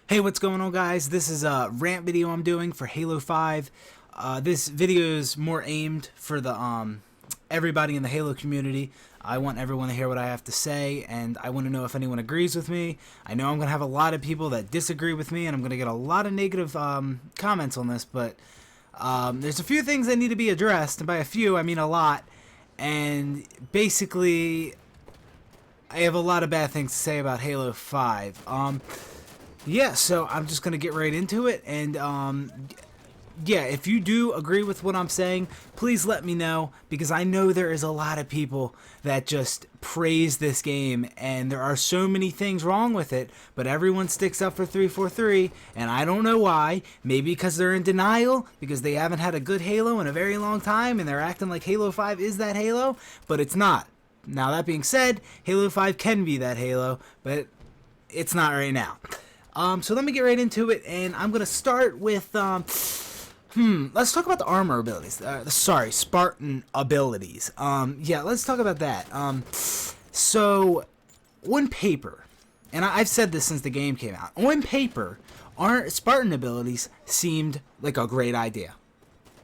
Hey, what's going on, guys? This is a rant video I'm doing for Halo 5. This video is more aimed for the everybody in the Halo community. I want everyone to hear what I have to say, and I want to know if anyone agrees with me. I know I'm going to have a lot of people that disagree with me, and I'm going to get a lot of negative comments on this, but there's a few things that need to be addressed, and by a few, I mean a lot. And basically, I have a lot of bad things to say about Halo 5. Yeah, so I'm just going to get right into it, and yeah, if you do agree with what I'm saying, please let me know, because I know there is a lot of people that just praise this game, and there are so many things wrong with it, but everyone sticks up for 343, and I don't know why. Maybe because they're in denial, because they haven't had a good Halo in a very long time, and they're acting like Halo 5 is that Halo, but it's not. Now, that being said, Halo 5 can be that Halo, but it's not right now. So let me get right into it, and I'm going to start with, let's talk about the armor abilities. Sorry, Spartan abilities. Yeah, let's talk about that. So, on paper, and I've said this since the game came out, on paper, our Spartan abilities seemed like a great idea.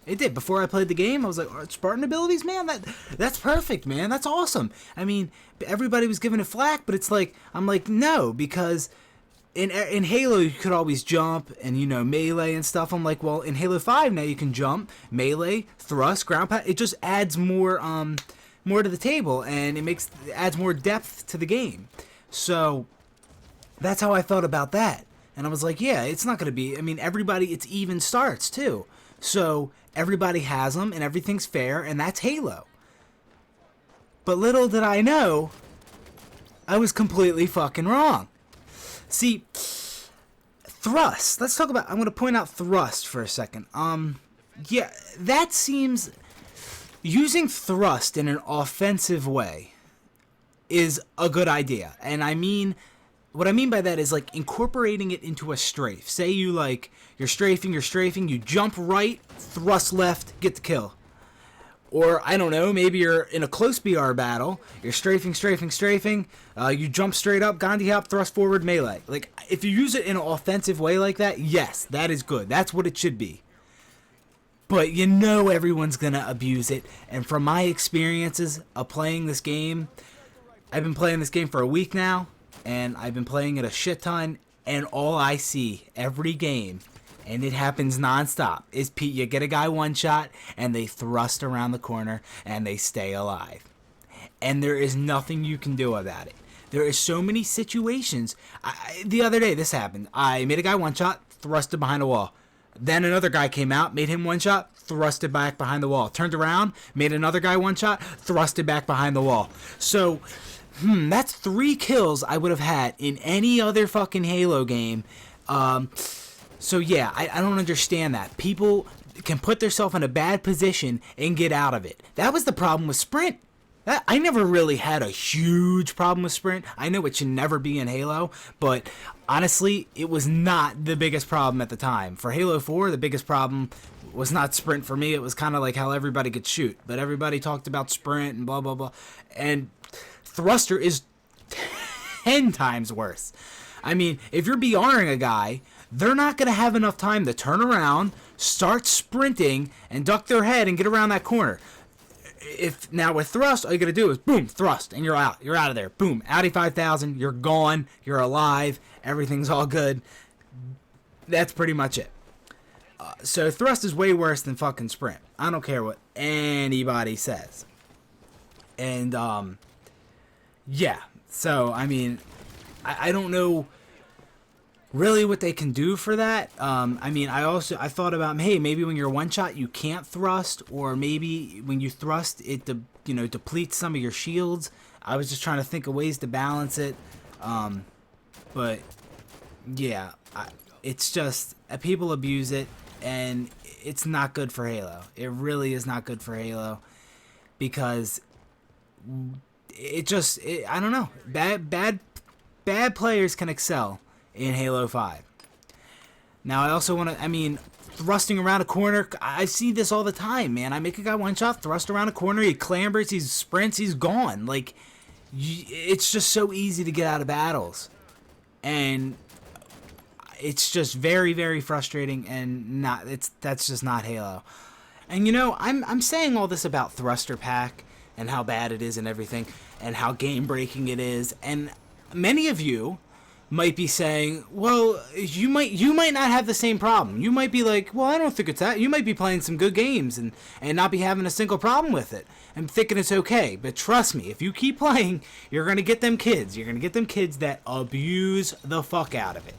It did. Before I played the game, I was like, Spartan abilities, man, that's perfect, man. That's awesome. I mean, everybody was giving it flack, but it's like, I'm like, no, because in Halo, you could always jump and, you know, melee and stuff. I'm like, well, in Halo 5 now you can jump, melee, thrust, ground pound. It just adds more to the table, and it adds more depth to the game. So that's how I felt about that. And I was like, yeah, it's not going to be, I mean, everybody, it's even starts too. So everybody has them and everything's fair, and that's Halo. But little did I know, I was completely fucking wrong. See, thrust. Let's talk about, I'm going to point out thrust for a second. Yeah, that seems, using thrust in an offensive way is a good idea. And I mean, what I mean by that is like incorporating it into a strafe. Say you're strafing, you jump right, thrust left, get the kill. Or, I don't know, maybe you're in a close BR battle, you're strafing, you jump straight up, Gandhi hop, thrust forward, melee. Like, if you use it in an offensive way like that, yes, that is good. That's what it should be. But you know everyone's gonna abuse it, and from my experiences of playing this game, I've been playing this game for a week now, and I've been playing it a shit ton, and all I see every game, and it happens nonstop, is you get a guy one shot, and they thrust around the corner, and they stay alive. And there is nothing you can do about it. There is so many situations. The other day, this happened. I made a guy one shot, thrusted behind a wall. Then another guy came out, made him one shot, thrusted back behind the wall. Turned around, made another guy one shot, thrusted back behind the wall. So, that's 3 kills I would have had in any other fucking Halo game. So yeah, I don't understand that. People can put themselves in a bad position and get out of it. That was the problem with Sprint. I never really had a huge problem with Sprint. I know it should never be in Halo, but honestly, it was not the biggest problem at the time. For Halo 4, the biggest problem was not Sprint for me. It was kind of like how everybody could shoot. But everybody talked about Sprint and blah, blah, blah. And Thruster is 10 times worse. I mean, if you're BRing a guy, they're not going to have enough time to turn around, start sprinting, and duck their head and get around that corner. If now with thrust, all you got to do is boom, thrust, and you're out. You're out of there. Boom, Audi 5000, you're gone, you're alive, everything's all good. That's pretty much it. So thrust is way worse than fucking sprint. I don't care what anybody says. And, yeah. So, I mean, I don't know really what they can do for that. I mean, I thought about, hey, maybe when you're one shot you can't thrust, or maybe when you thrust it depletes some of your shields. I was just trying to think of ways to balance it. But yeah, it's just people abuse it, and it's not good for Halo. It really is not good for Halo, because I don't know. Bad players can excel in Halo 5. Now, I also want to, I mean, thrusting around a corner, I see this all the time, man. I make a guy one shot, thrust around a corner, he clambers, he sprints, he's gone. Like, it's just so easy to get out of battles. And it's just very, very frustrating, and that's just not Halo. And I'm saying all this about Thruster Pack and how bad it is and everything, and how game breaking it is, and many of you might be saying, well, you might not have the same problem. You might be like, well, I don't think it's that. You might be playing some good games and not be having a single problem with it and thinking it's okay. But trust me, if you keep playing, you're going to get them kids. You're going to get them kids that abuse the fuck out of it.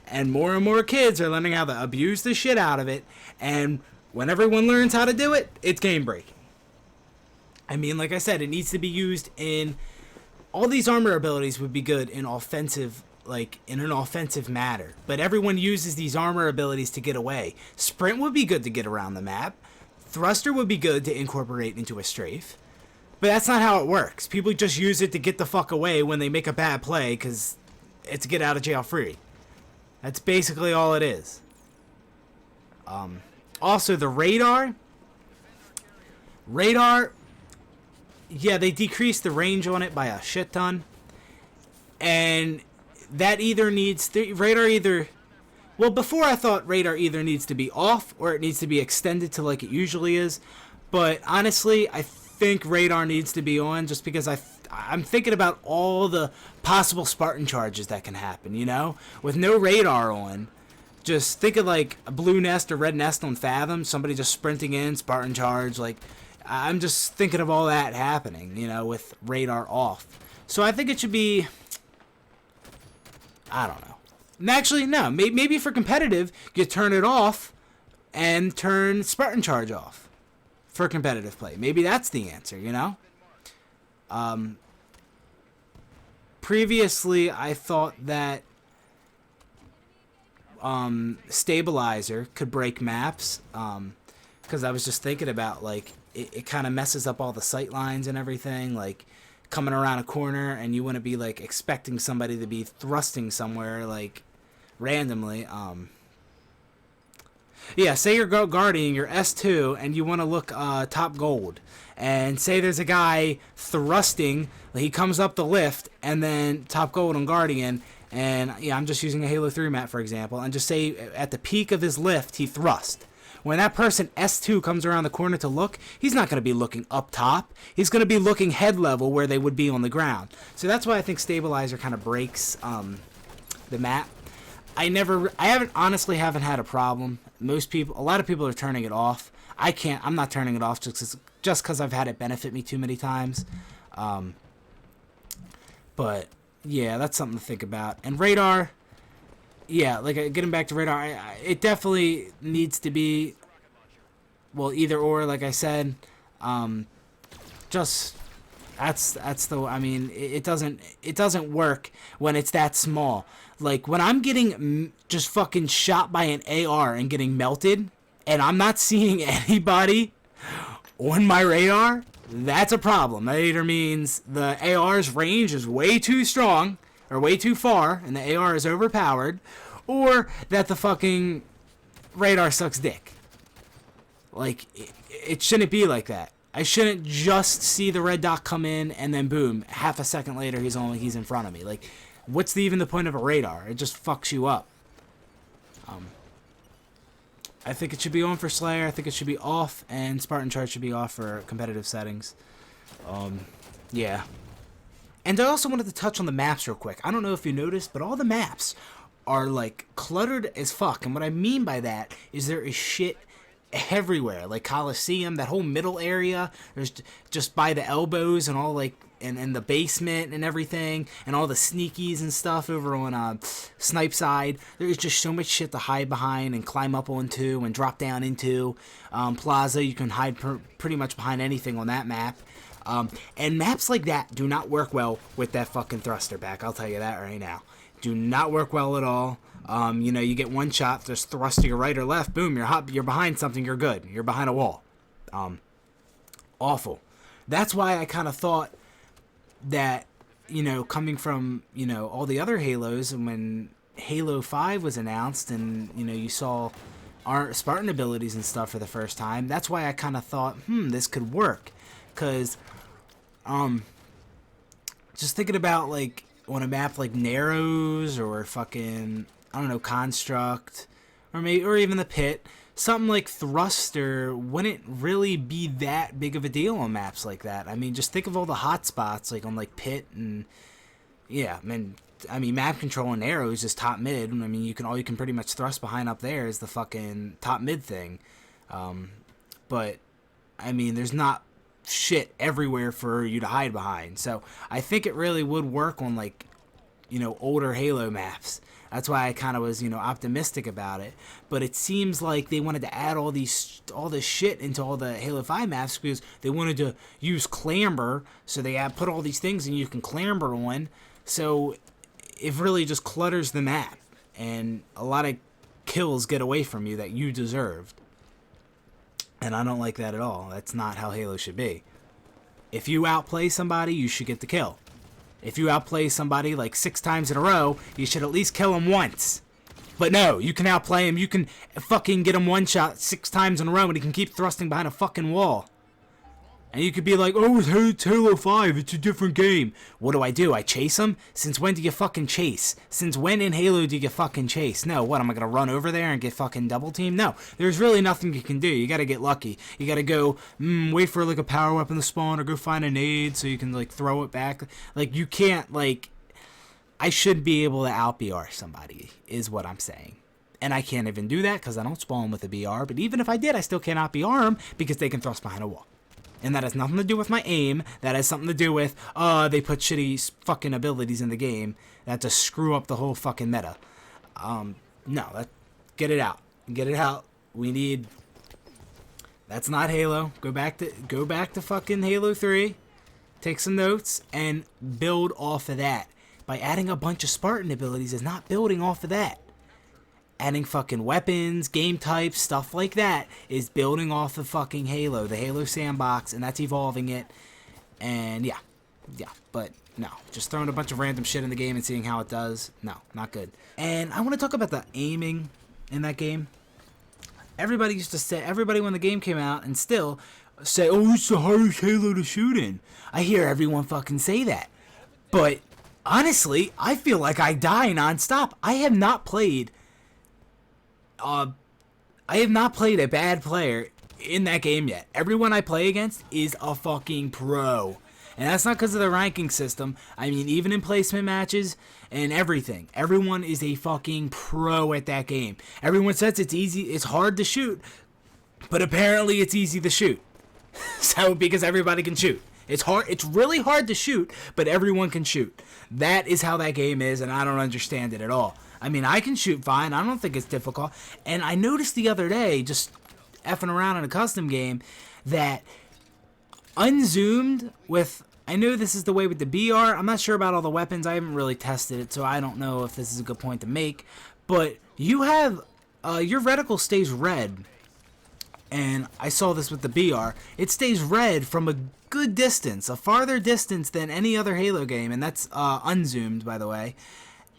And more kids are learning how to abuse the shit out of it. And when everyone learns how to do it, it's game breaking. I mean, like I said, it needs to be used in... All these armor abilities would be good in offensive, like in an offensive manner, but everyone uses these armor abilities to get away. Sprint would be good to get around the map. Thruster would be good to incorporate into a strafe, but that's not how it works. People just use it to get the fuck away when they make a bad play because it's get out of jail free. That's basically all it is. Also, the radar, yeah, they decreased the range on it by a shit ton. And that either needs... Well, before I thought radar either needs to be off or it needs to be extended to like it usually is. But honestly, I think radar needs to be on just because I'm thinking about all the possible Spartan charges that can happen, With no radar on, just think of like a blue nest or red nest on Fathom, somebody just sprinting in, Spartan charge, like... I'm just thinking of all that happening, with radar off. So I think it should be... I don't know. Actually, no. Maybe for competitive, you turn it off and turn Spartan Charge off for competitive play. Maybe that's the answer, Previously, I thought that Stabilizer could break maps, because I was just thinking about, like, it kind of messes up all the sight lines and everything, like coming around a corner and you wouldn't be like expecting somebody to be thrusting somewhere like randomly. Yeah, say you're guarding your S2 and you want to look top gold, and say there's a guy thrusting, he comes up the lift and then top gold on Guardian, and yeah, I'm just using a Halo 3 map for example, and just say at the peak of his lift he thrust. When that person S2 comes around the corner to look, he's not going to be looking up top. He's going to be looking head level where they would be on the ground. So that's why I think Stabilizer kind of breaks the map. I honestly haven't had a problem. A lot of people are turning it off. I'm not turning it off just because I've had it benefit me too many times. But yeah, that's something to think about. And radar... Yeah, like getting back to radar, it definitely needs to be, well, either or, like I said. Just that's the. I mean, it doesn't work when it's that small. Like when I'm getting just fucking shot by an AR and getting melted, and I'm not seeing anybody on my radar. That's a problem. That either means the AR's range is way too strong or way too far, and the AR is overpowered, or that the fucking radar sucks dick. Like, it shouldn't be like that. I shouldn't just see the red dot come in, and then boom, half a second later he's in front of me. Like, what's even the point of a radar? It just fucks you up. I think it should be on for Slayer. I think it should be off, and Spartan Charge should be off for competitive settings. Yeah. And I also wanted to touch on the maps real quick. I don't know if you noticed, but all the maps are, like, cluttered as fuck. And what I mean by that is there is shit everywhere. Like Coliseum, that whole middle area, there's just by the elbows and all, like, and the basement and everything, and all the sneakies and stuff over on Snipe side. There's just so much shit to hide behind and climb up onto and drop down into. Plaza, you can hide pretty much behind anything on that map. And maps like that do not work well with that fucking thruster back. I'll tell you that right now. Do not work well at all. You get one shot, just thrust to your right or left, boom, you're behind something, you're good. You're behind a wall. Awful. That's why I kind of thought that, coming from, all the other Halos, and when Halo 5 was announced and, you saw our Spartan abilities and stuff for the first time, that's why I kind of thought, this could work. Because, just thinking about, like, on a map like Narrows or fucking I don't know, Construct, or even the Pit. Something like Thruster wouldn't really be that big of a deal on maps like that. I mean, just think of all the hot spots like on like Pit and yeah, I mean map control and arrow is just top mid. I mean, all you can pretty much thrust behind up there is the fucking top mid thing. But I mean, there's not shit everywhere for you to hide behind. So I think it really would work on like, you know, older Halo maps. That's why I kind of was, you know, optimistic about it. But it seems like they wanted to add all this shit into all the Halo 5 maps because they wanted to use clamber. So they put all these things and you can clamber on. So it really just clutters the map. And a lot of kills get away from you that you deserved. And I don't like that at all. That's not how Halo should be. If you outplay somebody, you should get the kill. If you outplay somebody like 6 times in a row, you should at least kill him once. But no, you can outplay him. You can fucking get him one shot 6 times in a row and he can keep thrusting behind a fucking wall. And you could be like, oh, it's Halo 5, it's a different game. What do? I chase him? Since when do you fucking chase? Since when in Halo do you fucking chase? No, what, am I going to run over there and get fucking double teamed? No, there's really nothing you can do. You got to get lucky. You got to go, wait for like a power weapon to spawn or go find a nade so you can like throw it back. Like you can't like, I should be able to out BR somebody is what I'm saying. And I can't even do that because I don't spawn with a BR. But even if I did, I still can't out BR them because they can thrust behind a wall. And that has nothing to do with my aim. That has something to do with, they put shitty fucking abilities in the game that just screw up the whole fucking meta. No, get it out. Get it out. We need... That's not Halo. Go back to fucking Halo 3. Take some notes and build off of that. By adding a bunch of Spartan abilities is not building off of that. Adding fucking weapons, game types, stuff like that is building off of fucking Halo, the Halo sandbox, and that's evolving it. And yeah, but no, just throwing a bunch of random shit in the game and seeing how it does, no, not good. And I want to talk about the aiming in that game. Everybody used to say, when the game came out, and still say, oh, it's the hardest Halo to shoot in. I hear everyone fucking say that. But honestly, I feel like I die nonstop. I have not played a bad player in that game yet. Everyone I play against is a fucking pro. And that's not because of the ranking system. I mean, even in placement matches and everything. Everyone is a fucking pro at that game. Everyone says it's easy, it's hard to shoot. But apparently it's easy to shoot. So, because everybody can shoot. It's really hard to shoot, but everyone can shoot. That is how that game is, and I don't understand it at all. I mean, I can shoot fine. I don't think it's difficult. And I noticed the other day, just effing around in a custom game, that unzoomed with... I know this is the way with the BR. I'm not sure about all the weapons. I haven't really tested it, so I don't know if this is a good point to make. But you have... your reticle stays red. And I saw this with the BR. It stays red from a good distance. A farther distance than any other Halo game. And that's unzoomed, by the way.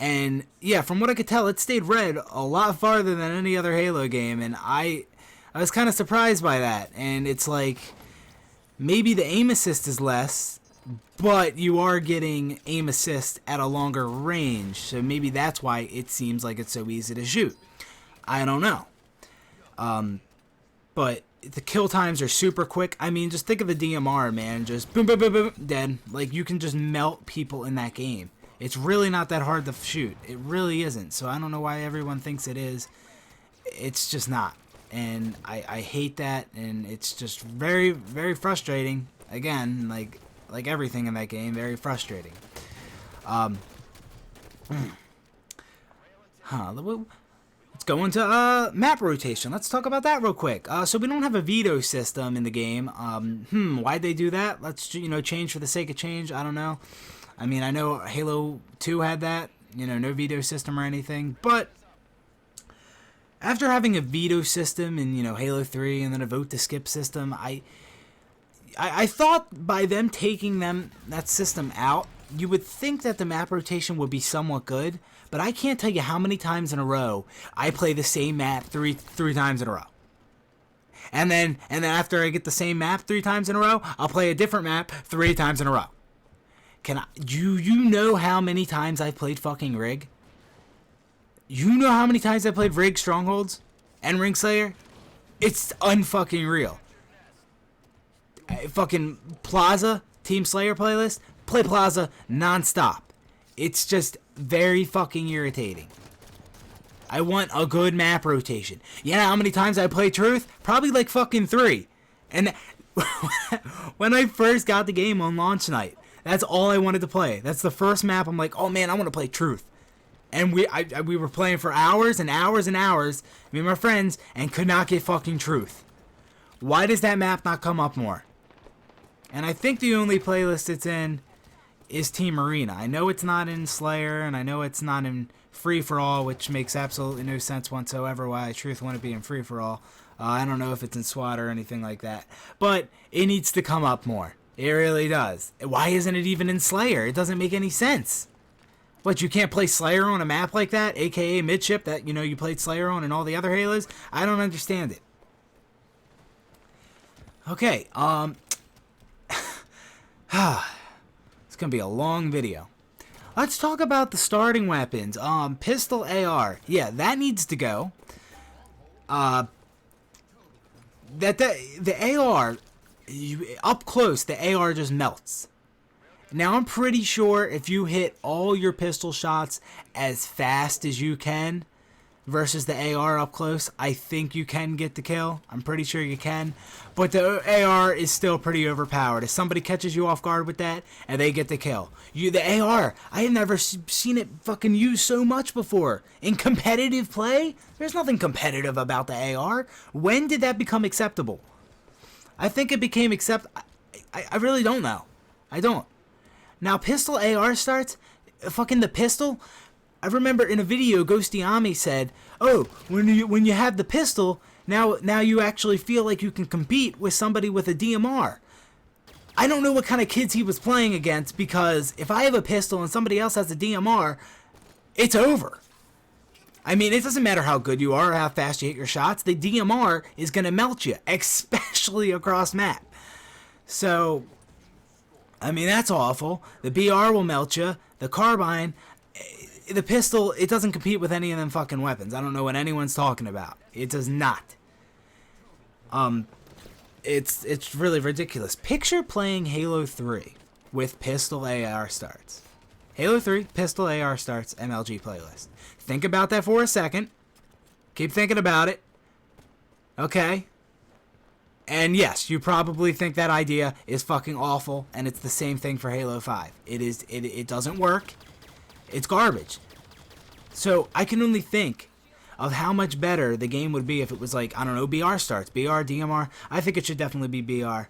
And yeah, from what I could tell, it stayed red a lot farther than any other Halo game, and I was kind of surprised by that. And it's like, maybe the aim assist is less, but you are getting aim assist at a longer range, so maybe that's why it seems like it's so easy to shoot. I don't know. But the kill times are super quick. I mean, just think of the DMR, man. Just boom, boom, boom, boom, dead. Like, you can just melt people in that game. It's really not that hard to shoot. It really isn't. So I don't know why everyone thinks it is. It's just not. And I hate that. And it's just very, very frustrating. Again, like everything in that game, very frustrating. Let's go into map rotation. Let's talk about that real quick. So we don't have a veto system in the game. Why'd they do that? Let's change for the sake of change. I don't know. I mean, I know Halo 2 had that, no veto system or anything, but after having a veto system in, Halo 3 and then a vote to skip system, I thought by them taking that system out, you would think that the map rotation would be somewhat good, but I can't tell you how many times in a row I play the same map three times in a row. And then after I get the same map 3 times in a row, I'll play a different map 3 times in a row. Do you know how many times I've played fucking Rig? You know how many times I played Rig Strongholds and Ring Slayer? It's unfucking real. Fucking Plaza, Team Slayer playlist, play Plaza non-stop. It's just very fucking irritating. I want a good map rotation. You know how many times I play Truth? Probably like fucking 3. And when I first got the game on launch night, that's all I wanted to play. That's the first map I'm like, oh man, I want to play Truth. And we were playing for hours and hours and hours, me and my friends, and could not get fucking Truth. Why does that map not come up more? And I think the only playlist it's in is Team Arena. I know it's not in Slayer, and I know it's not in Free-for-All, which makes absolutely no sense whatsoever why Truth wouldn't be in Free-for-All. I don't know if it's in SWAT or anything like that. But it needs to come up more. It really does. Why isn't it even in Slayer? It doesn't make any sense. What, you can't play Slayer on a map like that? AKA Midship that, you know, you played Slayer on and all the other Halos? I don't understand it. Okay, it's gonna be a long video. Let's talk about the starting weapons. Pistol AR. Yeah, that needs to go. The AR, up close, the AR just melts. Now, I'm pretty sure if you hit all your pistol shots as fast as you can versus the AR up close, I think you can get the kill. I'm pretty sure you can. But the AR is still pretty overpowered. If somebody catches you off guard with that and they get the kill. The AR, I have never seen it fucking used so much before. In competitive play, there's nothing competitive about the AR. When did that become acceptable? I think it became I really don't know. I don't. Now, pistol AR starts, fucking the pistol. I remember in a video, Ghostiami said, "Oh, when you have the pistol, now you actually feel like you can compete with somebody with a DMR." I don't know what kind of kids he was playing against, because if I have a pistol and somebody else has a DMR, it's over. I mean, it doesn't matter how good you are or how fast you hit your shots. The DMR is gonna melt you, especially across map. So, I mean, that's awful. The BR will melt you. The carbine, the pistol, it doesn't compete with any of them fucking weapons. I don't know what anyone's talking about. It does not. It's really ridiculous. Picture playing Halo 3 with pistol AR starts. Halo 3, pistol AR starts, MLG playlist. Think about that for a second. Keep thinking about it. Okay? And yes, you probably think that idea is fucking awful, and it's the same thing for Halo 5. It doesn't work. It's garbage. So I can only think of how much better the game would be if it was like, I don't know, BR starts. BR, DMR. I think it should definitely be BR.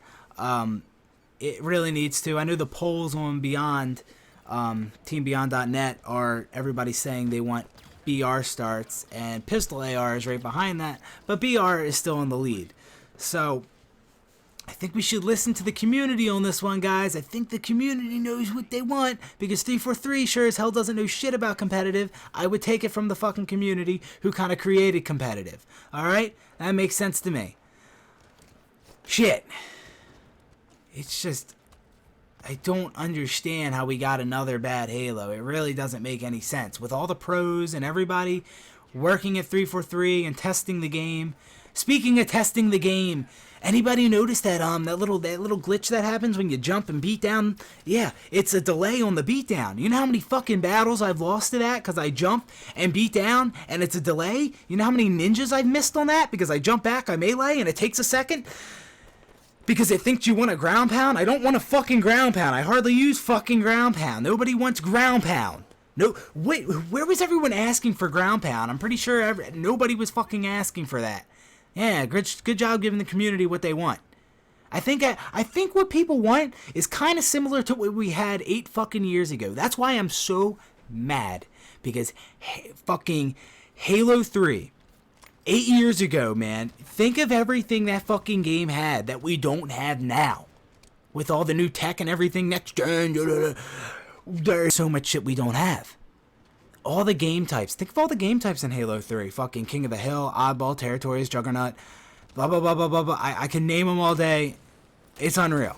It really needs to. I know the polls on Beyond, teambeyond.net, are everybody saying they want BR starts, and pistol AR is right behind that, but BR is still in the lead. So, I think we should listen to the community on this one, guys. I think the community knows what they want, because 343 sure as hell doesn't know shit about competitive. I would take it from the fucking community who kind of created competitive. Alright? That makes sense to me. Shit. It's just, I don't understand how we got another bad Halo. It really doesn't make any sense. With all the pros and everybody working at 343 and testing the game. Speaking of testing the game, anybody notice that that little glitch that happens when you jump and beat down? Yeah, it's a delay on the beat down. You know how many fucking battles I've lost to that because I jump and beat down and it's a delay? You know how many ninjas I've missed on that because I jump back, I melee, and it takes a second? Because it thinks you want a ground pound? I don't want a fucking ground pound. I hardly use fucking ground pound. Nobody wants ground pound. No, wait, where was everyone asking for ground pound? I'm pretty sure nobody was fucking asking for that. Yeah, good job giving the community what they want. I think what people want is kind of similar to what we had 8 fucking years ago. That's why I'm so mad. Because fucking Halo 3, 8 years ago, man, think of everything that fucking game had that we don't have now. With all the new tech and everything, next gen, there's so much shit we don't have. All the game types. Think of all the game types in Halo 3. Fucking King of the Hill, Oddball, Territories, Juggernaut, blah, blah, blah, blah, blah, blah. I can name them all day. It's unreal.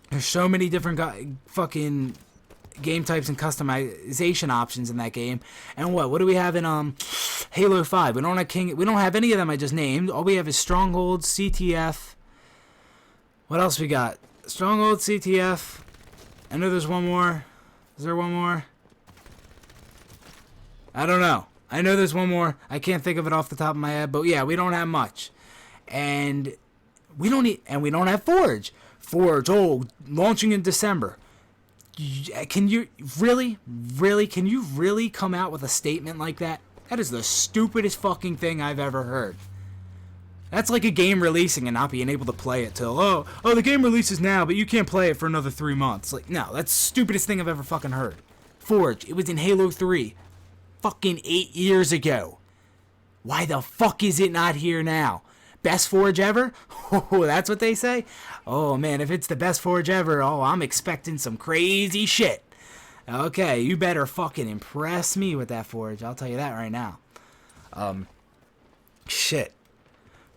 There's so many different fucking game types and customization options in that game. And what do we have in Halo 5? We don't have any of them I just named. All we have is Stronghold, CTF. What else we got? Stronghold, CTF. I know there's one more. Is there one more? I don't know. I know there's one more. I can't think of it off the top of my head, but yeah, we don't have much. And we don't have Forge. Forge, launching in December. Can you really come out with a statement like that? That is the stupidest fucking thing I've ever heard. That's like a game releasing and not being able to play it till, the game releases now, but you can't play it for another 3 months. Like, no, that's the stupidest thing I've ever fucking heard. Forge, it was in Halo 3. Fucking 8 years ago. Why the fuck is it not here now? Best Forge ever? Oh, that's what they say? Oh man, if it's the best Forge ever, I'm expecting some crazy shit. Okay, you better fucking impress me with that Forge. I'll tell you that right now. Shit.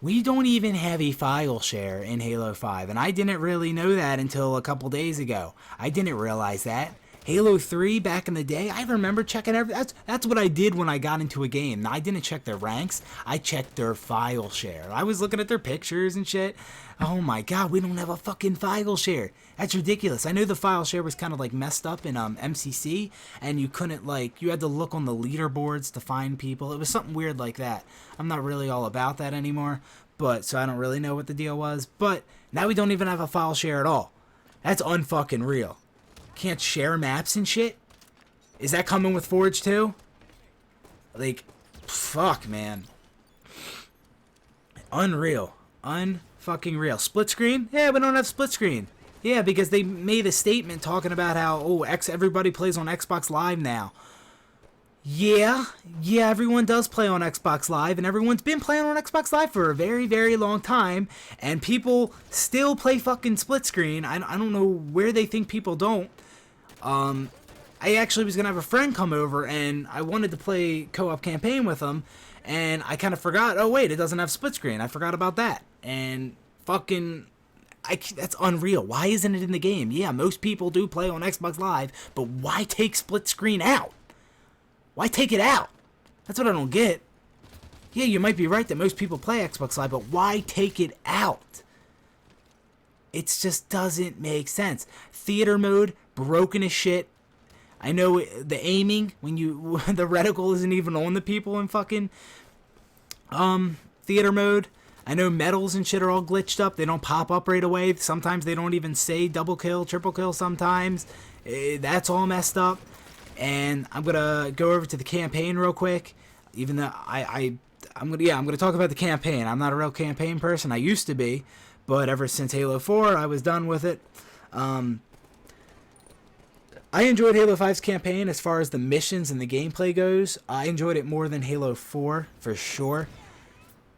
We don't even have a file share in Halo 5, and I didn't really know that until a couple days ago. I didn't realize that. Halo 3 back in the day, I remember checking that's what I did when I got into a game. I didn't check their ranks, I checked their file share. I was looking at their pictures and shit. Oh my god, we don't have a fucking file share. That's ridiculous. I know the file share was kind of like messed up in MCC, and you couldn't you had to look on the leaderboards to find people. It was something weird like that. I'm not really all about that anymore, so I don't really know what the deal was. But now we don't even have a file share at all. That's unfucking real. Can't share maps and shit? Is that coming with Forge too? Like, fuck, man. Unreal. Unfucking real. Split screen? Yeah, we don't have split screen. Yeah, because they made a statement talking about how, everybody plays on Xbox Live now. Yeah, everyone does play on Xbox Live, and everyone's been playing on Xbox Live for a very, very long time, and people still play fucking split screen. I don't know where they think people don't. I actually was going to have a friend come over, and I wanted to play co-op campaign with him, and I kind of forgot, it doesn't have split screen. I forgot about that, and fucking... that's unreal. Why isn't it in the game? Yeah, most people do play on Xbox Live, but why take split screen out? Why take it out? That's what I don't get. Yeah, you might be right that most people play Xbox Live, but why take it out? It just doesn't make sense. Theater mode, broken as shit. I know the aiming, when the reticle isn't even on the people in fucking theater mode. I know medals and shit are all glitched up. They don't pop up right away. Sometimes they don't even say double kill, triple kill sometimes. That's all messed up. And I'm gonna go over to the campaign real quick. Even though I'm gonna talk about the campaign. I'm not a real campaign person. I used to be, but ever since Halo 4, I was done with it. I enjoyed Halo 5's campaign as far as the missions and the gameplay goes. I enjoyed it more than Halo 4 for sure.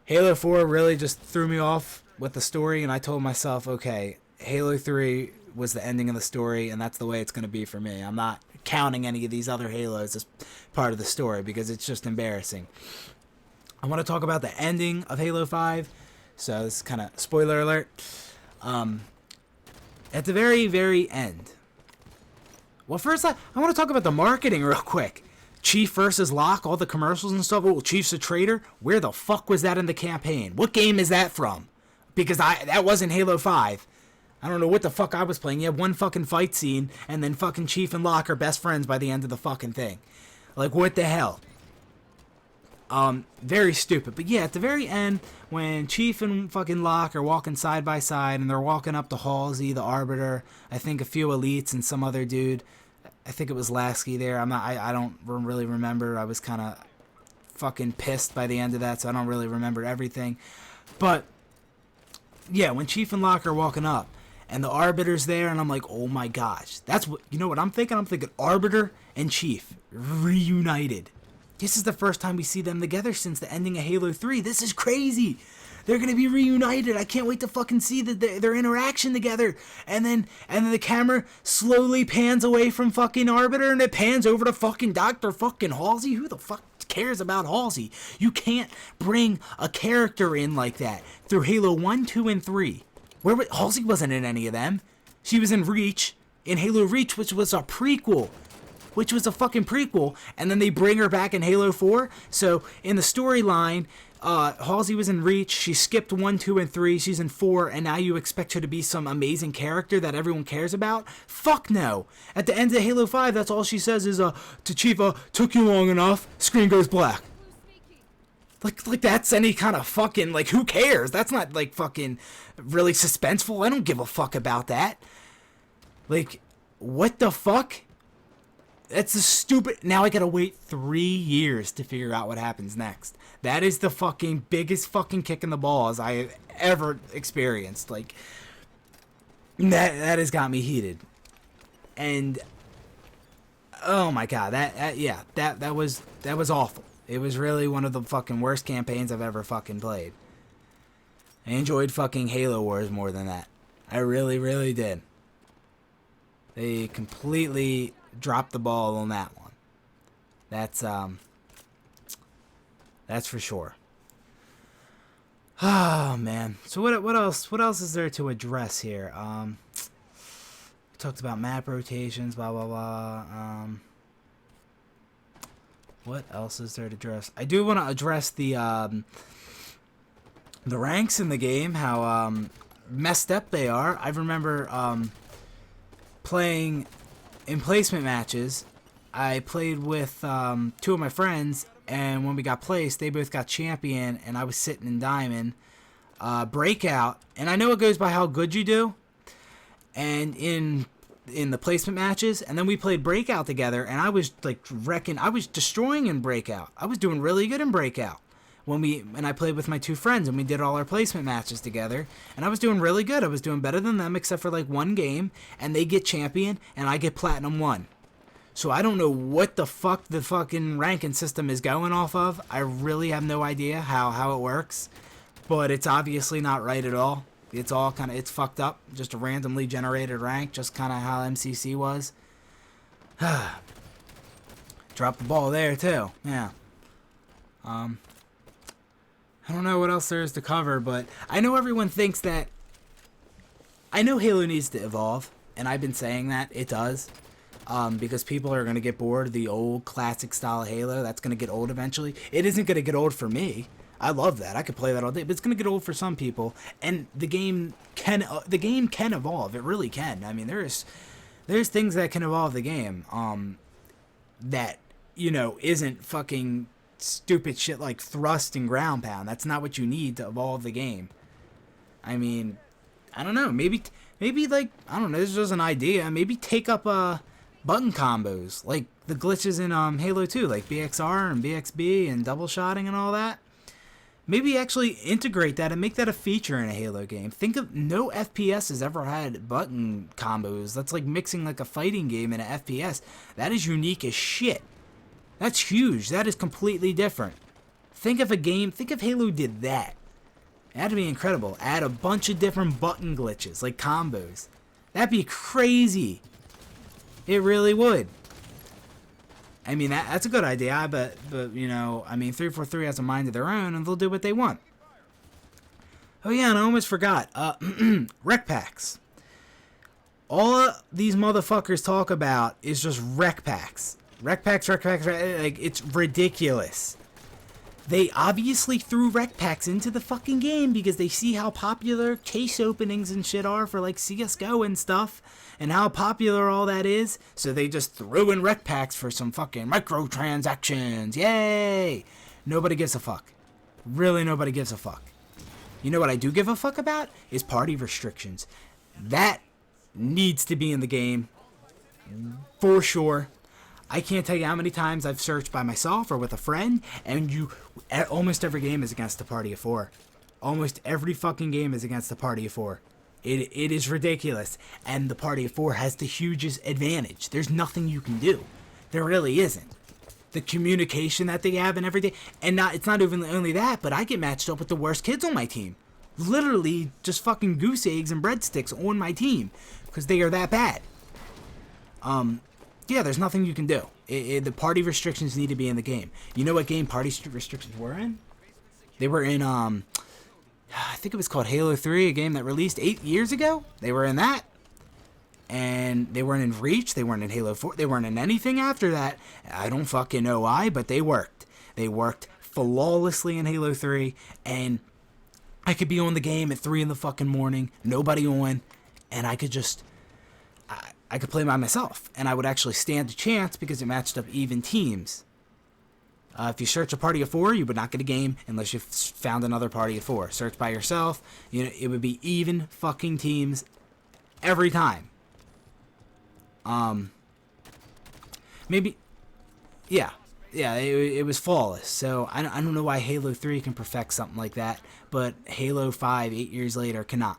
Halo 4 really just threw me off with the story, and I told myself, okay, Halo 3 was the ending of the story, and that's the way it's going to be for me. I'm not counting any of these other Halos as part of the story because it's just embarrassing. I want to talk about the ending of Halo 5, so this is kind of spoiler alert. At the very, very end. Well, first I want to talk about the marketing real quick. Chief versus Locke, all the commercials and stuff. Oh, Chief's a traitor. Where the fuck was that in the campaign? What game is that from? Because that wasn't Halo 5. I don't know what the fuck I was playing. You have one fucking fight scene, and then fucking Chief and Locke are best friends by the end of the fucking thing. Like, what the hell? Very stupid. But yeah, at the very end, when Chief and fucking Locke are walking side by side, and they're walking up to Halsey, the Arbiter, I think a few elites and some other dude. I think it was Lasky there. I don't really remember. I was kind of fucking pissed by the end of that, so I don't really remember everything. But yeah, when Chief and Locke are walking up, and the Arbiter's there, and I'm like, oh my gosh. That's what, you know what I'm thinking? I'm thinking Arbiter and Chief reunited. This is the first time we see them together since the ending of Halo 3. This is crazy. They're going to be reunited. I can't wait to fucking see their interaction together. And then the camera slowly pans away from fucking Arbiter, and it pans over to fucking Dr. fucking Halsey. Who the fuck cares about Halsey? You can't bring a character in like that through Halo 1, 2, and 3. Halsey wasn't in any of them. She was in Reach. in Halo Reach, which was a prequel. Which was a fucking prequel, and then they bring her back in Halo 4. So, in the storyline, Halsey was in Reach, she skipped 1, 2, and 3, she's in 4, and now you expect her to be some amazing character that everyone cares about? Fuck no! At the end of Halo 5, that's all she says is, Tachifa, took you long enough, screen goes black. Like that's any kind of fucking, like, who cares? That's not, like, fucking really suspenseful. I don't give a fuck about that. Like, what the fuck? That's a stupid... Now I gotta wait 3 years to figure out what happens next. That is the fucking biggest fucking kick in the balls I have ever experienced. Like, that has got me heated. And, oh my god, that was awful. It was really one of the fucking worst campaigns I've ever fucking played. I enjoyed fucking Halo Wars more than that. I really, really did. They completely dropped the ball on that one. That's for sure. Oh man. So what else is there to address here? We talked about map rotations, blah blah blah. What else is there to address? I do want to address the ranks in the game, how messed up they are. I remember playing in placement matches. I played with 2 of my friends, and when we got placed, they both got champion, and I was sitting in diamond. Breakout, and I know it goes by how good you do, and in the placement matches, and then we played Breakout together, and I was like I was destroying in Breakout. I was doing really good in Breakout and I played with my 2 friends, and we did all our placement matches together, and I was doing really good. I was doing better than them except for like 1 game, and they get champion and I get platinum 1. So I don't know what the fuck the fucking ranking system is going off of. I really have no idea how it works, but it's obviously not right at all. It's all kind of, it's fucked up. Just a randomly generated rank, just kind of how MCC was. Dropped the ball there too. Yeah. I don't know what else there is to cover, but I know everyone thinks that... I know Halo needs to evolve, and I've been saying that. It does. Because people are going to get bored of the old classic style Halo. That's going to get old eventually. It isn't going to get old for me. I love that. I could play that all day, but it's going to get old for some people. And the game can evolve. It really can. I mean, there's things that can evolve the game. That, you know, isn't fucking stupid shit like thrust and ground pound. That's not what you need to evolve the game. I mean, I don't know. Maybe like, I don't know. This is just an idea. Maybe take up button combos like the glitches in Halo 2, like BXR and BXB and double shotting and all that. Maybe actually integrate that and make that a feature in a Halo game. Think of, no FPS has ever had button combos. That's like mixing like a fighting game in an FPS. That is unique as shit. That's huge. That is completely different. Think of Halo did that. That'd be incredible. Add a bunch of different button glitches, like combos. That'd be crazy. It really would. I mean, that's a good idea, but you know, I mean, 343 has a mind of their own, and they'll do what they want. Oh yeah, and I almost forgot. Rec packs. All these motherfuckers talk about is just rec packs. Rec packs, like, it's ridiculous. They obviously threw rec packs into the fucking game because they see how popular case openings and shit are for like CSGO and stuff, and how popular all that is, so they just threw in rec packs for some fucking microtransactions. Yay! Nobody gives a fuck. Really, nobody gives a fuck. You know what I do give a fuck about? Is party restrictions. That needs to be in the game. For sure. I can't tell you how many times I've searched by myself or with a friend, and almost every game is against a party of 4. Almost every fucking game is against a party of 4. It is ridiculous, and the party of 4 has the hugest advantage. There's nothing you can do. There really isn't. The communication that they have and everything, and it's not even only that, but I get matched up with the worst kids on my team. Literally just fucking goose eggs and breadsticks on my team, because they are that bad. Yeah, there's nothing you can do. The party restrictions need to be in the game. You know what game party restrictions were in? They were in, I think it was called Halo 3, a game that released 8 years ago. They were in that. And they weren't in Reach, they weren't in Halo 4, they weren't in anything after that. I don't fucking know why, but they worked. They worked flawlessly in Halo 3, and I could be on the game at 3 in the fucking morning, nobody on, and I could just, I could play by myself, and I would actually stand a chance because it matched up even teams. If you search a party of 4, you would not get a game unless you found another party of 4. Search by yourself, you know, it would be even fucking teams every time. Maybe, yeah, it was flawless. So I don't know why Halo 3 can perfect something like that, but Halo 5, 8 years later, cannot.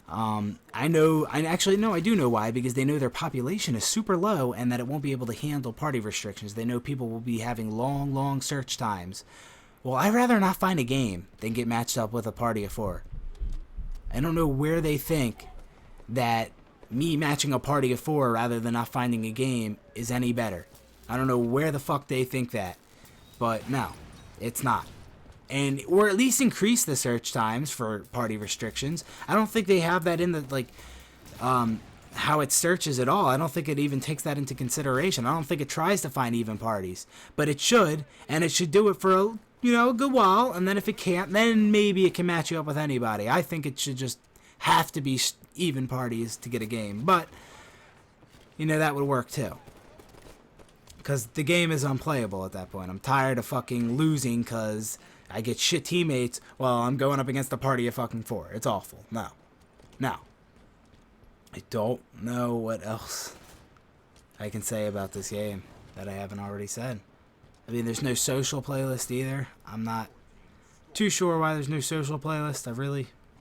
I do know why, because they know their population is super low and that it won't be able to handle party restrictions. They know people will be having long search times. Well, I'd rather not find a game than get matched up with a party of 4. I don't know where they think that me matching a party of 4 rather than not finding a game is any better. I don't know where the fuck they think that, but no, it's not. And or at least increase the search times for party restrictions. I don't think they have that in the how it searches at all. I don't think it even takes that into consideration. I don't think it tries to find even parties, but it should, and it should do it for a good while. And then if it can't, then maybe it can match you up with anybody. I think it should just have to be even parties to get a game, but that would work too. Because the game is unplayable at that point. I'm tired of fucking losing because I get shit teammates while I'm going up against a party of fucking 4. It's awful. No. I don't know what else I can say about this game that I haven't already said. I mean, there's no social playlist either. I'm not too sure why there's no social playlist. I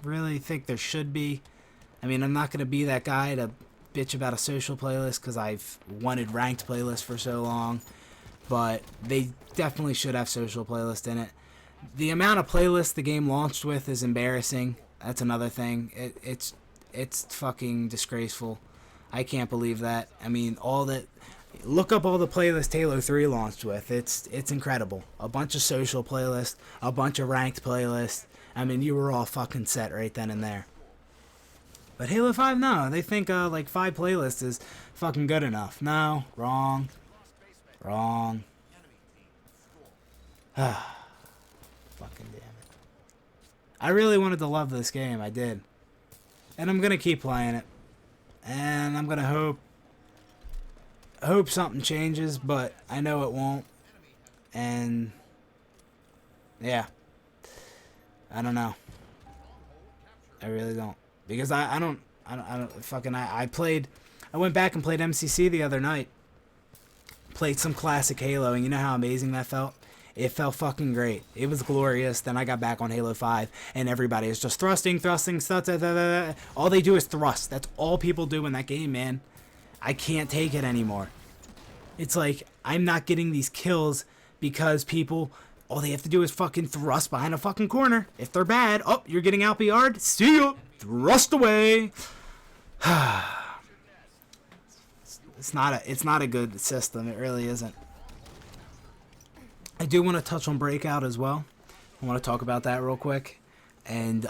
really think there should be. I mean, I'm not going to be that guy to bitch about a social playlist because I've wanted ranked playlists for so long, but they definitely should have social playlist in it. The amount of playlists the game launched with is embarrassing. That's another thing. It's fucking disgraceful. I can't believe that. I mean, look up all the playlists Halo 3 launched with. It's incredible. A bunch of social playlists, a bunch of ranked playlists. I mean, you were all fucking set right then and there. But Halo 5, no. They think 5 playlists is fucking good enough. No, wrong. Fucking damn it. I really wanted to love this game. I did. And I'm going to keep playing it. And I'm going to hope something changes, but I know it won't. And yeah. I don't know. I really don't. Because I went back and played MCC the other night. Played some classic Halo, and you know how amazing that felt? It felt fucking great. It was glorious. Then I got back on Halo 5, and everybody is just thrusting. All they do is thrust. That's all people do in that game, man. I can't take it anymore. It's like, I'm not getting these kills because people, all they have to do is fucking thrust behind a fucking corner. If they're bad, you're getting out BR'd. See ya. Thrust away. It's not a good system. It really isn't. I do want to touch on Breakout as well. I want to talk about that real quick. And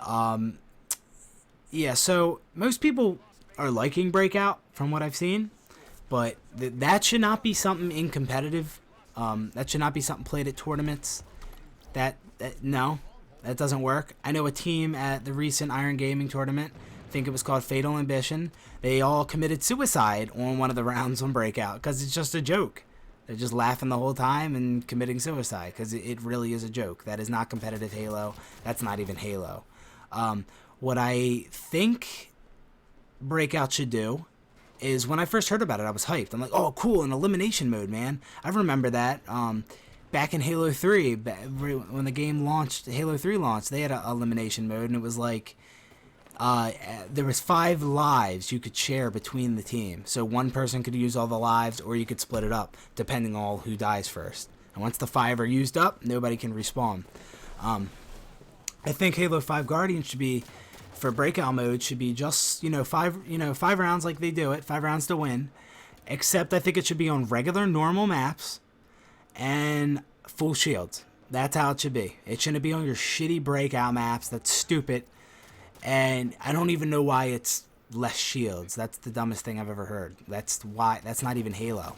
yeah, so most people are liking Breakout from what I've seen, but that should not be something in competitive. That should not be something played at tournaments. No, that doesn't work. I know a team at the recent Iron Gaming tournament, I think it was called Fatal Ambition, they all committed suicide on one of the rounds on Breakout because it's just a joke. They're just laughing the whole time and committing suicide because it really is a joke. That is not competitive Halo. That's not even Halo. What I think Breakout should do is, when I first heard about it, I was hyped. I'm like, oh, cool, an elimination mode, man. I remember that. Back in Halo 3, when the game launched, Halo 3 launched, they had an elimination mode, and it was like, there was 5 lives you could share between the team. So one person could use all the lives, or you could split it up, depending on who dies first. And once the 5 are used up, nobody can respawn. I think Halo 5 Guardian should be, for breakout mode, should be just, 5 rounds like they do it, 5 rounds to win. Except I think it should be on regular, normal maps, and full shields. That's how it should be. It shouldn't be on your shitty breakout maps. That's stupid. And I don't even know why it's less shields. That's the dumbest thing I've ever heard. That's not even Halo.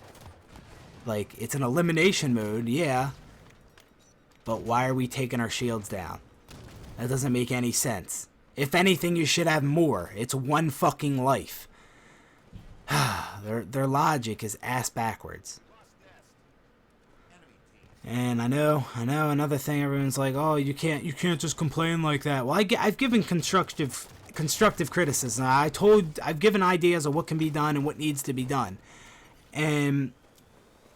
Like, it's an elimination mode, yeah. But why are we taking our shields down? That doesn't make any sense. If anything, you should have more. It's one fucking life. Their logic is ass backwards. And I know another thing, everyone's like, oh, you can't just complain like that. Well, I've given constructive criticism. I've given ideas of what can be done and what needs to be done. And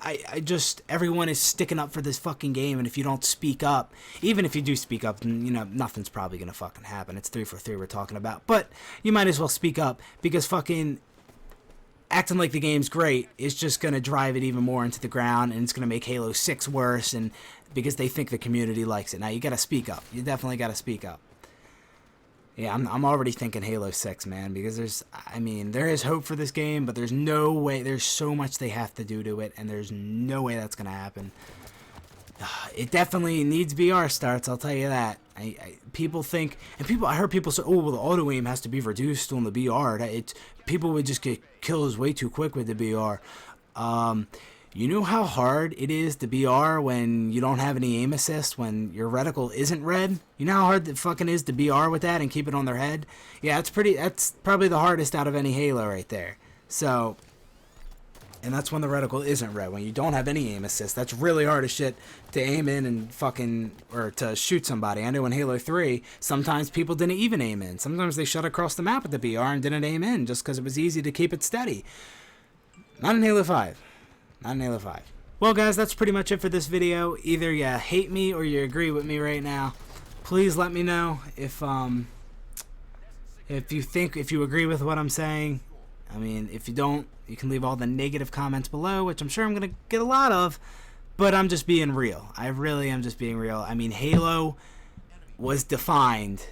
I just, everyone is sticking up for this fucking game, and if you don't speak up, even if you do speak up, then, you know, nothing's probably gonna fucking happen. It's 343 we're talking about, but you might as well speak up, because fucking acting like the game's great is just gonna drive it even more into the ground, and it's gonna make Halo 6 worse, and because they think the community likes it. Now you gotta speak up. You definitely gotta speak up. Yeah, I'm already thinking Halo 6, man, because there is hope for this game, but there's no way, there's so much they have to do to it, and there's no way that's going to happen. It definitely needs VR starts, I'll tell you that. People think, and I heard people say, oh, well, the auto aim has to be reduced on the VR. People would just get kills way too quick with the VR. You know how hard it is to BR when you don't have any aim assist, when your reticle isn't red? You know how hard it fucking is to BR with that and keep it on their head? Yeah, that's probably the hardest out of any Halo right there. So, and that's when the reticle isn't red, when you don't have any aim assist. That's really hard as shit to aim in and fucking, or to shoot somebody. I know in Halo 3, sometimes people didn't even aim in. Sometimes they shot across the map with the BR and didn't aim in just because it was easy to keep it steady. Not in Halo 5. Not in Halo 5. Well, guys, that's pretty much it for this video. Either you hate me or you agree with me right now. Please let me know if you agree with what I'm saying. I mean, if you don't, you can leave all the negative comments below, which I'm sure I'm gonna get a lot of. But I'm just being real. I really am just being real. I mean, Halo was defined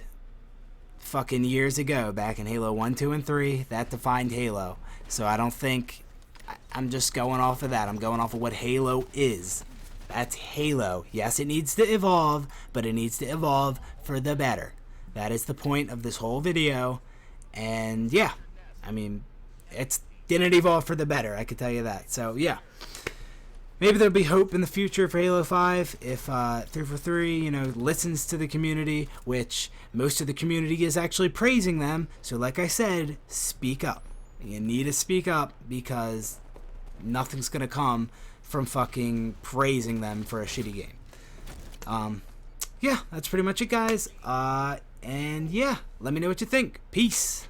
fucking years ago, back in Halo 1, 2, and 3. That defined Halo. So I don't think. I'm just going off of that. I'm going off of what Halo is. That's Halo. Yes, it needs to evolve, but it needs to evolve for the better. That is the point of this whole video. And yeah, I mean, it didn't evolve for the better, I can tell you that. So yeah, maybe there'll be hope in the future for Halo 5 if 343, you know, listens to the community, which most of the community is actually praising them. So like I said, speak up. You need to speak up, because nothing's going to come from fucking praising them for a shitty game. Yeah, that's pretty much it, guys. And yeah, let me know what you think. Peace.